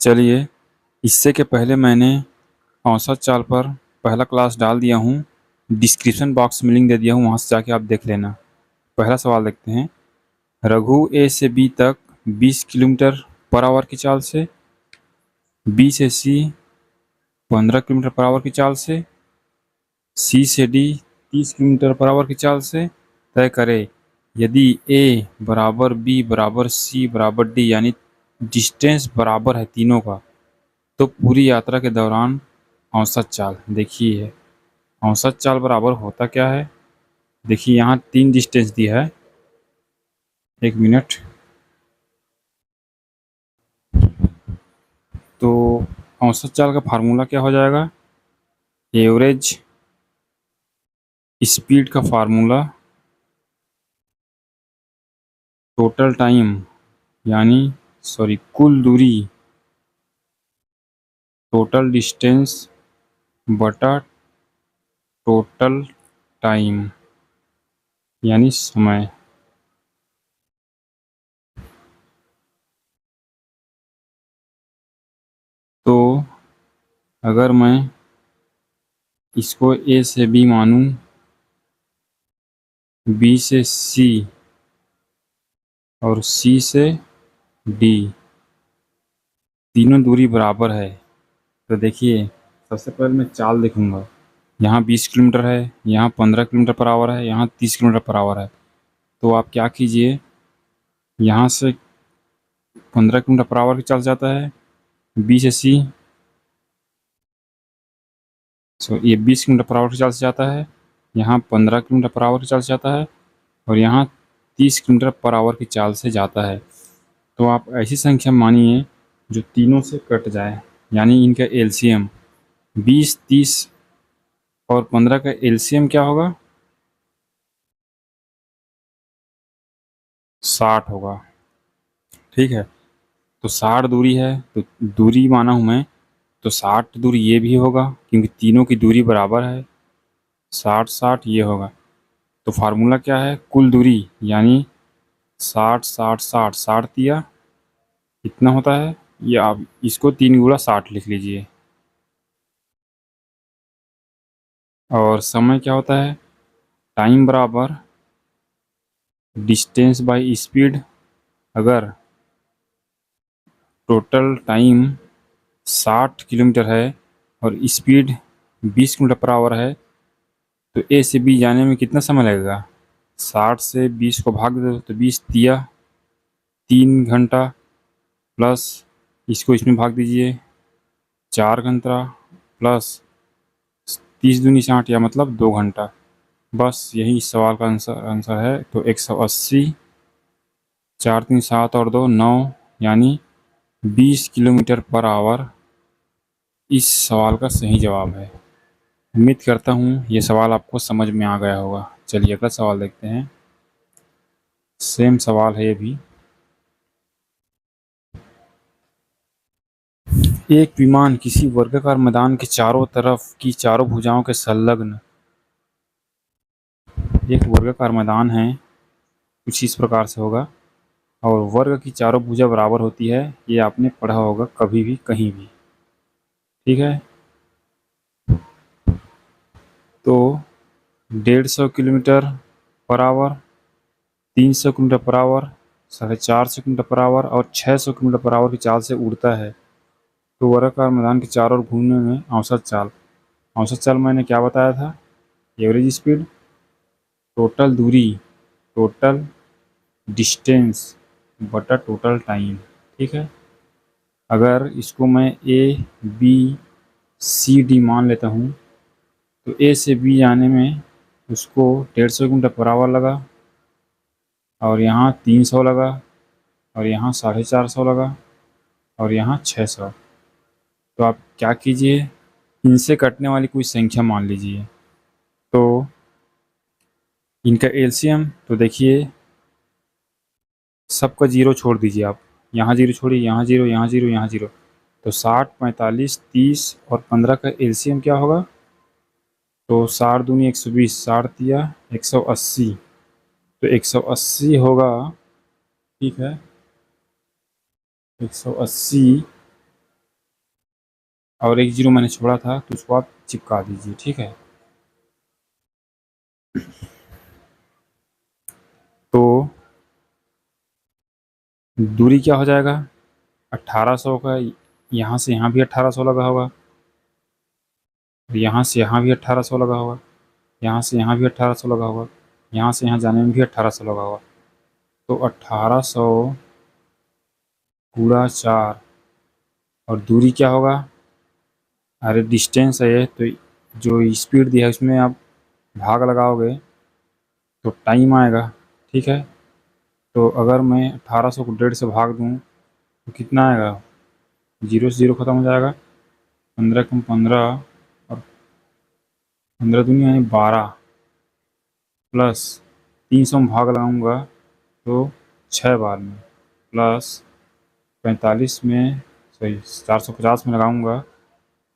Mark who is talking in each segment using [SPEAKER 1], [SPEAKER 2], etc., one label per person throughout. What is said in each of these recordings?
[SPEAKER 1] चलिए, इससे के पहले मैंने औसत चाल पर पहला क्लास डाल दिया हूँ। डिस्क्रिप्शन बॉक्स में लिंक दे दिया हूँ, वहाँ से जाके आप देख लेना। पहला सवाल देखते हैं। रघु ए से बी तक 20 किलोमीटर पर आवर की चाल से, बी से सी 15 किलोमीटर पर आवर की चाल से, सी से डी 30 किलोमीटर पर आवर की चाल से तय करे। यदि ए बराबर बी बराबर सी बराबर डी यानी डिस्टेंस बराबर है तीनों का, तो पूरी यात्रा के दौरान औसत चाल देखिए। औसत चाल बराबर होता क्या है? देखिए यहाँ 3 डिस्टेंस दी है। एक मिनट। तो औसत चाल का फार्मूला क्या हो जाएगा? एवरेज स्पीड का फार्मूला टोटल टाइम यानी कुल दूरी, टोटल डिस्टेंस बटा टोटल टाइम यानी समय। तो अगर मैं इसको ए से बी मानूं, बी से सी और सी से डी, तीनों दूरी बराबर है। तो देखिए, सबसे पहले मैं चाल देखूंगा। यहाँ 20 किलोमीटर है, यहाँ 15 किलोमीटर पर आवर है, यहाँ 30 किलोमीटर पर आवर है। तो आप क्या कीजिए, यहाँ से 15 किलोमीटर पर आवर की चाल जाता है, बी से सी ये 20 किलोमीटर पर आवर की चाल से जाता है, यहाँ 15 किलोमीटर पर आवर की चाल से जाता है और यहाँ 30 किलोमीटर पर आवर की चाल से जाता है। तो आप ऐसी संख्या मानिए जो तीनों से कट जाए, यानी इनका एलसीएम 20, 30 और 15 का एलसीएम क्या होगा? 60 होगा। ठीक है, तो 60 दूरी है, तो दूरी माना हूँ मैं, तो 60 दूरी ये भी होगा क्योंकि तीनों की दूरी बराबर है। 60 60 ये होगा। तो फार्मूला क्या है? कुल दूरी यानी 60 60 60 60 दिया कितना होता है? ये आप इसको 3 गुणा 60 लिख लीजिए। और समय क्या होता है? टाइम बराबर डिस्टेंस बाय स्पीड। अगर टोटल टाइम 60 किलोमीटर है और स्पीड 20 किलोमीटर पर आवर है, तो ए से बी जाने में कितना समय लगेगा? 60 से 20 को भाग दो तो 20 दिया 3 घंटा, प्लस इसको इसमें भाग दीजिए 4 घंटा, प्लस 30 दूनी 60 या मतलब 2 घंटा। बस यही इस सवाल का आंसर है। तो 180, 4 3 7 और 2 9 यानी 20 किलोमीटर पर आवर इस सवाल का सही जवाब है। उम्मीद करता हूँ ये सवाल आपको समझ में आ गया होगा। चलिए अगला सवाल देखते हैं। सेम सवाल है ये भी। एक विमान किसी वर्गाकार मैदान के चारों तरफ की चारों भुजाओं के संलग्न, एक वर्गाकार मैदान है, कुछ इस प्रकार से होगा और वर्ग की चारों भुजा बराबर होती है। ये आपने पढ़ा होगा कभी भी कहीं भी। ठीक है, तो 150 kilometre per hour, 300 kilometre per hour, 450 kilometre per hour और 600 किलोमीटर पर आवर की चाल से उड़ता है। तो वर्गाकार मैदान के चारों ओर घूमने में औसत चाल, औसत चाल मैंने क्या बताया था? एवरेज स्पीड, टोटल दूरी, टोटल डिस्टेंस बटा टोटल टाइम। ठीक है, अगर इसको मैं ए बी सी डी मान लेता हूँ, तो ए से बी जाने में उसको 150 किलोमीटर पर आवर लगा और यहाँ 300 लगा और यहाँ 450 लगा और यहाँ 600। तो आप क्या कीजिए, इनसे कटने वाली कोई संख्या मान लीजिए। तो इनका एलसीएम, तो देखिए सबका जीरो छोड़ दीजिए आप, यहाँ जीरो छोड़िए, यहाँ जीरो, यहाँ जीरो, यहाँ जीरो। तो 60, 45, 30 और 15 का एलसीएम क्या होगा? तो 60 दूनी 120, 60 दिया 180, तो 180 होगा। ठीक है, 180 और एक जीरो मैंने छोड़ा था तो उसको आप चिपका दीजिए, ठीक है। तो दूरी क्या हो जाएगा 1800 का, यहाँ से यहाँ भी 1800 लगा होगा, यहाँ से यहाँ भी 1800 लगा होगा, यहाँ से यहाँ भी 1800 लगा होगा, यहाँ से यहाँ जाने में भी 1800 लगा होगा। तो 1800 गुणा 4 और दूरी क्या होगा, अरे डिस्टेंस है ये, तो जो स्पीड दिया है उसमें आप भाग लगाओगे तो टाइम आएगा, ठीक है। तो अगर मैं 1800 को 1.5 से भाग दूँ तो कितना आएगा, जीरो से जीरो खत्म हो जाएगा, 15 कम 15 और 15 दूनी यानी 12 प्लस 300 में भाग लगाऊंगा तो 6 बार में, प्लस 45 में, सॉरी 450 में लगाऊंगा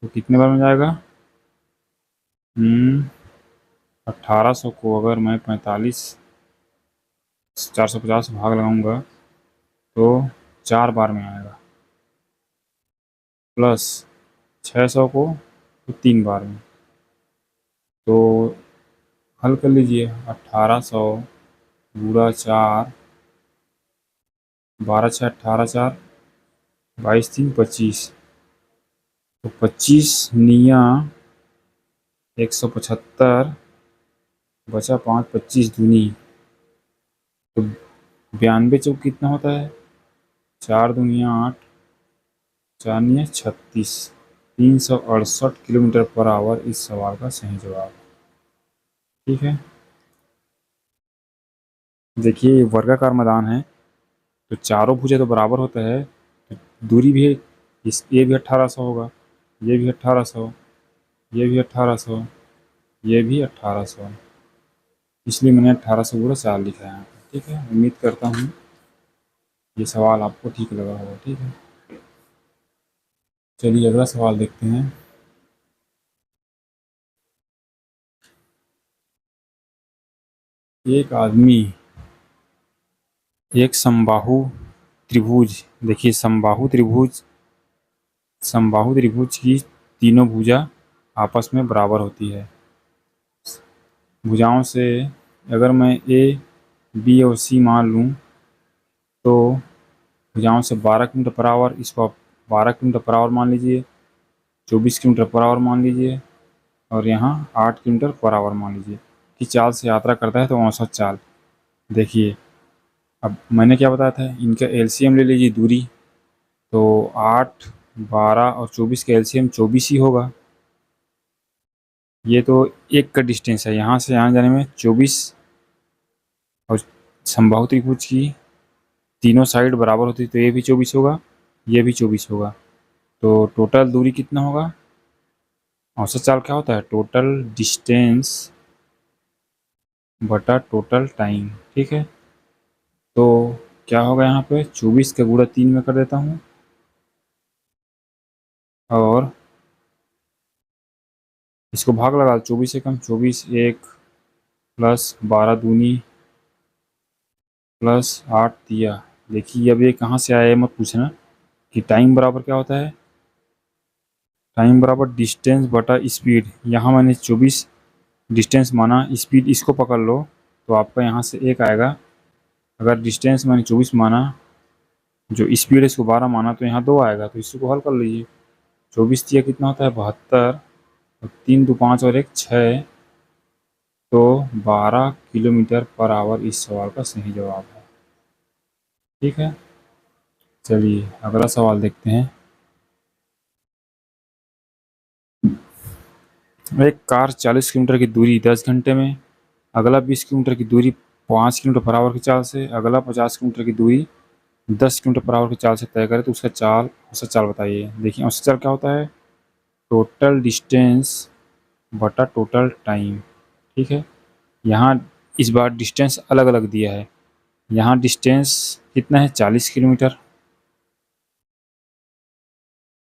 [SPEAKER 1] तो कितने बार में जाएगा, 1800 को अगर मैं 45 450 भाग लगाऊंगा तो 4 बार में आएगा, प्लस 600 को तो 3 बार में। तो हल कर लीजिए, 1800 गुणा 4, 12 6 18 4 22 3 25, तो 25 निया 175, बचा 5, 25 दूनी, तो 92 चौक कितना होता है, 4 दूनिया 8, 4 निया 36, 368 किलोमीटर पर आवर इस सवाल का सही जवाब, ठीक है। देखिए वर्गाकार मैदान है तो चारों भुजा तो बराबर होता है, तो दूरी भी इस ये भी 1800 होगा, ये भी 1800, ये भी 1800, ये भी 1800, इसलिए मैंने 1800 गुणा 4 लिखा है यहाँ पे, ठीक है। उम्मीद करता हूँ ये सवाल आपको ठीक लगा होगा, ठीक है। चलिए अगला सवाल देखते हैं। एक आदमी एक समबाहु त्रिभुज, देखिए समबाहु त्रिभुज की तीनों भुजा आपस में बराबर होती है। भुजाओं से अगर मैं ए बी और सी मान लूँ तो भुजाओं से 12 किलोमीटर पर आवर, इसको आप 12 किलोमीटर पर आवर मान लीजिए, 24 किलोमीटर पर आवर मान लीजिए, और यहाँ 8 किलोमीटर पर आवर मान लीजिए कि चाल से यात्रा करता है, तो औसत चाल देखिए। अब मैंने क्या बताया था, इनका एलसीएम ले लीजिए दूरी, तो 8 12 और 24 का एलसीएम 24 ही होगा। ये तो एक का डिस्टेंस है, यहाँ से यहाँ जाने में 24, और समबाहु त्रिभुज की तीनों साइड बराबर होती, तो ये भी 24 होगा, ये भी 24 होगा, तो टोटल दूरी कितना होगा, औसत चाल क्या होता है, टोटल डिस्टेंस बटा टोटल टाइम, ठीक है। तो क्या होगा, यहाँ पे 24 का गुणा 3 में कर देता हूँ, और इसको भाग लगा, 24 से कम 24 1 प्लस 12 दूनी प्लस 8 दिया। देखिए अब ये कहाँ से आया है मत पूछना, कि टाइम बराबर क्या होता है, टाइम बराबर डिस्टेंस बटा स्पीड। यहाँ मैंने 24 डिस्टेंस माना, स्पीड इसको पकड़ लो तो आपका यहाँ से 1 आएगा। अगर डिस्टेंस मैंने 24 माना, जो स्पीड है इसको 12 माना, तो यहाँ 2 आएगा, तो इसको हल कर लीजिए। 24 दिया कितना होता है 72, और 3 2 5 और 1 6, तो 12 किलोमीटर पर आवर इस सवाल का सही जवाब है, ठीक है। चलिए अगला सवाल देखते हैं। एक कार 40 किलोमीटर की दूरी 10 घंटे में, अगला 20 किलोमीटर की दूरी 5 किलोमीटर पर आवर की चाल से, अगला 50 किलोमीटर की दूरी 10 किलोमीटर पर आवर की चाल से तय करे, तो उसका औसत चाल बताइए। देखिए औसत चाल क्या होता है, टोटल डिस्टेंस बटा टोटल टाइम, ठीक है। यहाँ इस बार डिस्टेंस अलग अलग दिया है, यहाँ डिस्टेंस कितना है 40 किलोमीटर,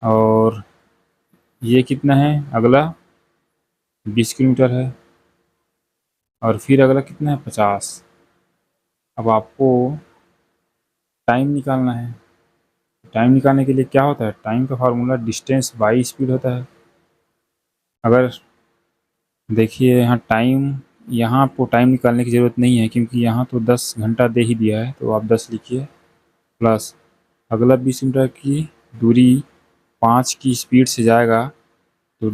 [SPEAKER 1] और ये कितना है अगला 20 किलोमीटर है, और फिर अगला कितना है 50। अब आपको टाइम निकालना है, टाइम निकालने के लिए क्या होता है, टाइम का फार्मूला डिस्टेंस बाई स्पीड होता है। अगर देखिए यहाँ आपको टाइम निकालने की ज़रूरत नहीं है, क्योंकि यहाँ तो 10 घंटा दे ही दिया है, तो आप 10 लिखिए प्लस अगला 20 मीटर की दूरी 5 की स्पीड से जाएगा, तो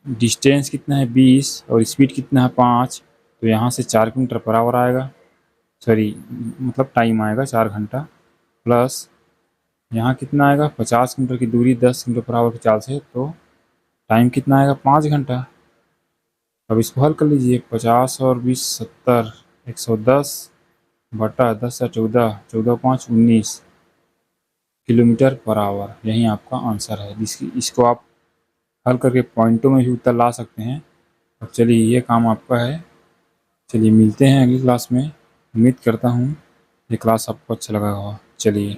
[SPEAKER 1] डिस्टेंस कितना है 20 और स्पीड कितना है 5, तो यहाँ से 4 किलोमीटर पर आवर आएगा, सॉरी मतलब टाइम आएगा 4 घंटा, प्लस यहाँ कितना आएगा 50 किलोमीटर की दूरी 10 किलोमीटर पर आवर की चाल से, तो टाइम कितना आएगा 5 घंटा। अब इसको हल कर लीजिए, 50 और 20 70, 110 बटा 10 या 14, 14 5 19 किलोमीटर पर आवर, यही आपका आंसर है। इसको आप हल करके पॉइंटों में भी उत्तर ला सकते हैं। अब चलिए ये काम आपका है, चलिए मिलते हैं अगली क्लास में। उम्मीद करता हूँ ये क्लास आपको अच्छा लगा होगा। चलिए।